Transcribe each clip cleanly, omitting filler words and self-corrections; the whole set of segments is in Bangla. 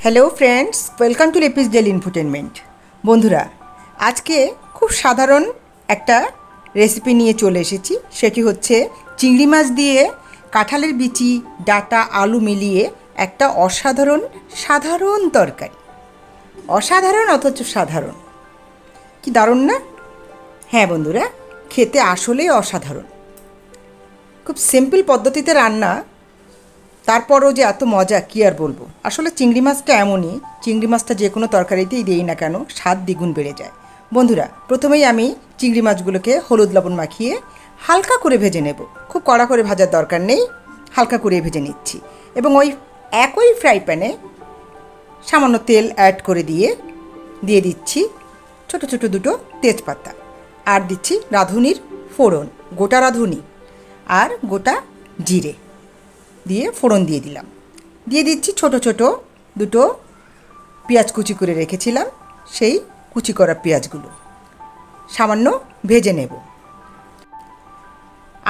Hello friends, welcome to Lepis daily infotainment. বন্ধুরা, আজকে খুব সাধারণ একটা রেসিপি নিয়ে চলে এসেছি। সেটি হচ্ছে চিংড়ি মাছ দিয়ে কাঁঠালের বিচি, ডাঁটা, আলু মিলিয়ে একটা সাধারণ তরকারি। অসাধারণ অথচ সাধারণ, কি দারুণ না? হ্যাঁ বন্ধুরা, খেতে আসলেই অসাধারণ। খুব সিম্পল পদ্ধতিতে রান্না, তারপরও যে এত মজা কী আর বলবো। আসলে চিংড়ি মাছটা এমনই, চিংড়ি মাছটা যে কোনো তরকারিতেই দিই না কেন স্বাদ দ্বিগুণ বেড়ে যায়। বন্ধুরা, প্রথমেই আমি চিংড়ি মাছগুলোকে হলুদ লবণ মাখিয়ে হালকা করে ভেজে নেব। খুব কড়া করে ভাজার দরকার নেই, হালকা করে ভেজে নিচ্ছি। এবং ওই একই ফ্রাই প্যানে সামান্য তেল অ্যাড করে দিয়ে দিচ্ছি ছোট ছোট দুটো তেজপাতা, আর দিচ্ছি রাঁধুনির ফোড়ন, গোটা রাঁধুনি আর গোটা জিরে দিয়ে ফোড়ন দিয়ে দিচ্ছি ছোট ছোট দুটো পেঁয়াজ কুচি করে রেখেছিলাম, সেই কুচি করা পেঁয়াজগুলো সামান্য ভেজে নেব।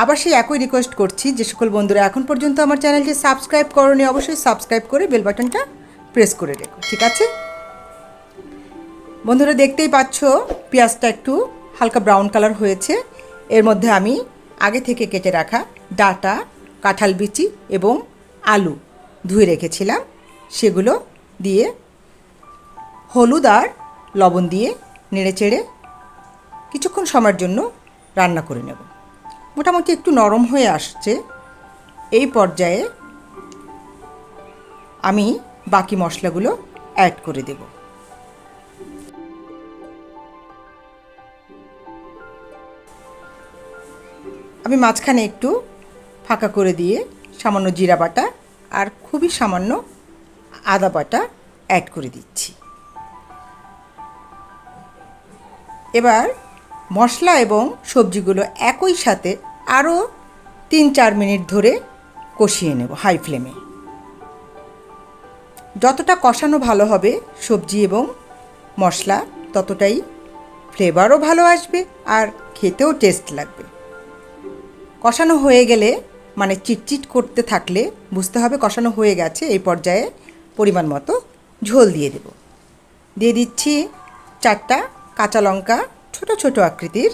আবার সেই একই রিকোয়েস্ট করছি, যে সকল বন্ধুরা এখন পর্যন্ত আমার চ্যানেলটি সাবস্ক্রাইব করোনি, অবশ্যই সাবস্ক্রাইব করে বেল বাটনটা প্রেস করে রেখো, ঠিক আছে? বন্ধুরা, দেখতেই পাচ্ছ পেঁয়াজটা একটু হালকা ব্রাউন কালার হয়েছে। এর মধ্যে আমি আগে থেকে কেটে রাখা ডাঁটা, কাঁঠাল বিচি এবং আলু ধুয়ে রেখেছিলাম, সেগুলো দিয়ে হলুদ আর লবণ দিয়ে নেড়েচেড়ে কিছুক্ষণ সময়ের জন্য রান্না করে নেব। মোটামুটি একটু নরম হয়ে আসছে। এই পর্যায়ে আমি বাকি মশলাগুলো অ্যাড করে দেব। আমি মাঝখানে একটু ফাঁকা করে দিয়ে সামান্য জিরা বাটা আর খুবই সামান্য আদা বাটা অ্যাড করে দিচ্ছি। এবার মশলা এবং সবজিগুলো একই সাথে আরও 3-4 মিনিট ধরে কষিয়ে নেব হাই ফ্লেমে। যতটা কষানো ভালো হবে সবজি এবং মশলা, ততটাই ফ্লেভারও ভালো আসবে আর খেতেও টেস্ট লাগবে। কষানো হয়ে গেলে, মানে চিটচিট করতে থাকলে বুঝতে হবে কষানো হয়ে গেছে। এই পর্যায়ে পরিমাণ মতো ঝোল দিয়ে দিচ্ছি 4টা কাঁচা লঙ্কা ছোট ছোট আকৃতির,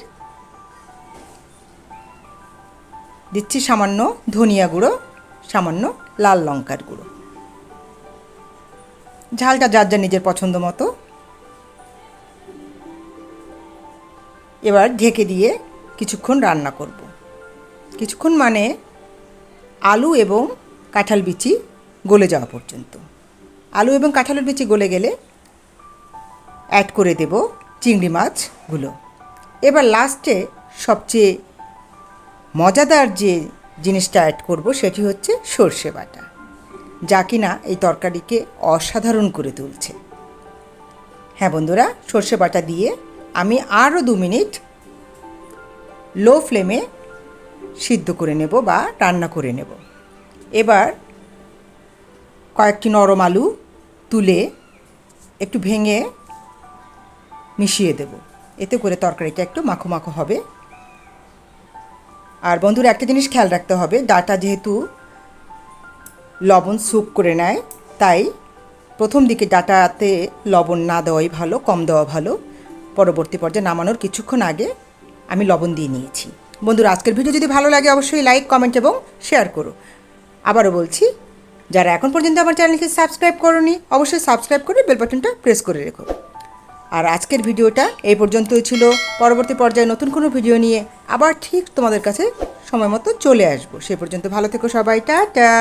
দিচ্ছি সামান্য ধনিয়া গুঁড়ো, সামান্য লাল লঙ্কার গুঁড়ো, ঝালটা যার যার নিজের পছন্দ মতো। এবার ঢেকে দিয়ে কিছুক্ষণ রান্না করব। কিছুক্ষণ মানে আলু এবং কাঁঠাল বিচি গলে যাওয়া পর্যন্ত। আলু এবং কাঁঠালের বিচি গলে গেলে অ্যাড করে দেব চিংড়ি মাছগুলো। এবার লাস্টে সবচেয়ে মজাদার যে জিনিসটা অ্যাড করব সেটি হচ্ছে সর্ষে বাটা, যা কিনা এই তরকারিকে অসাধারণ করে তুলছে। হ্যাঁ বন্ধুরা, সর্ষে বাটা দিয়ে আমি আরও 2 মিনিট লো ফ্লেমে সিদ্ধ করে নেব বা রান্না করে নেব। এবার কয়েকটি নরম আলু তুলে একটু ভেঙে মিশিয়ে দেব, এতে করে তরকারিটা একটু মাখো মাখো হবে। আর বন্ধুরা, একটা জিনিস খেয়াল রাখতে হবে, ডাঁটা যেহেতু লবণ স্যুপ করে নেয়, তাই প্রথম দিকে ডাঁটাতে লবণ না দেওয়াই ভালো, কম দেওয়া ভালো। পরবর্তী পর্যায়ে নামানোর কিছুক্ষণ আগে আমি লবণ দিয়ে নিয়েছি। বন্ধুরা, আজকের ভিডিও যদি ভালো লাগে অবশ্যই লাইক, কমেন্ট এবং শেয়ার করো। আবারও বলছি, যারা এখন পর্যন্ত আমার চ্যানেলকে সাবস্ক্রাইব করোনি অবশ্যই সাবস্ক্রাইব করে বেল বাটনটা প্রেস করে রেখো। আর আজকের ভিডিওটা এই পর্যন্তই ছিল। পরবর্তী পর্যায়ে নতুন কোনো ভিডিও নিয়ে আবার ঠিক তোমাদের কাছে সময় মতো চলে আসবো। সে পর্যন্ত ভালো থেকো সবাই, টাটা।